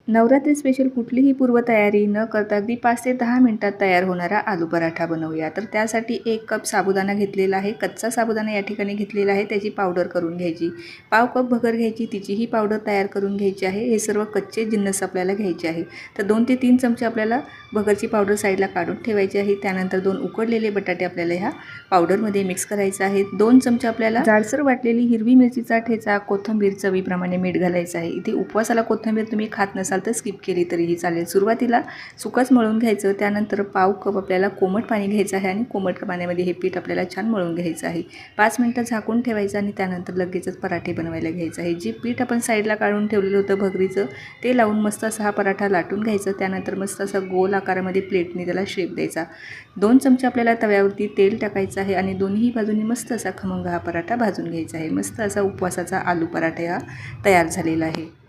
Navratri special कुठलीही पूर्वतयारी न करता अगदी 5 ते 10 मिनिटात तयार होणारा आलू पराठा बनवूया. तर त्यासाठी 1 कप साबुदाणा घेतलेला आहे. कच्चा साबुदाणा या ठिकाणी घेतलेला आहे. त्याची पावडर करून घ्यायची. पाव कप भगर घ्यायची, तिचीही पावडर तयार करून घ्यायची आहे. हे सर्व कच्चे जिन्नस आपल्याला घ्यायचे आहे. तर 2 ते 3 चमचे आपल्याला भगरची पावडर साईडला काढून ठेवायची आहे. त्यानंतर 2 उकडलेले बटाटे आपल्याला ह्या पावडरमध्ये मिक्स करायचे आहेत. 2 चमचे आपल्याला जाडसर वाटलेली हिरवी मिरचीचा ठेचा, कोथिंबीर चवीप्रमाणे मीठ घालायचं आहे. इथे उपवासाला कोथिंबीर तुम्ही खात नसाल तर स्किप केली तरीही चालेल. सुरुवातीला सुकंच मळून घ्यायचं. त्यानंतर पाव कप आपल्याला कोमट पाणी घ्यायचं आहे आणि कोमट पाण्यामध्ये हे पीठ आपल्याला छान मळून घ्यायचं आहे. 5 मिनिटं झाकून ठेवायचं आणि त्यानंतर लगेचच पराठे बनवायला घ्यायचं आहे. जे पीठ आपण साईडला काढून ठेवलेलं होतं भगरीचं ते लावून मस्त असा हा पराठा लाटून घ्यायचं. त्यानंतर मस्त असा गोल आकारामध्ये प्लेटने त्याला शेप द्यायचा. 2 चमचे आपल्याला तव्यावरती तेल टाकायचं आहे आणि दोन्ही बाजूंनी मस्त असा खमंग हा पराठा भाजून घ्यायचा आहे. मस्त असा उपवासाचा आलू पराठा हा तयार झालेला आहे.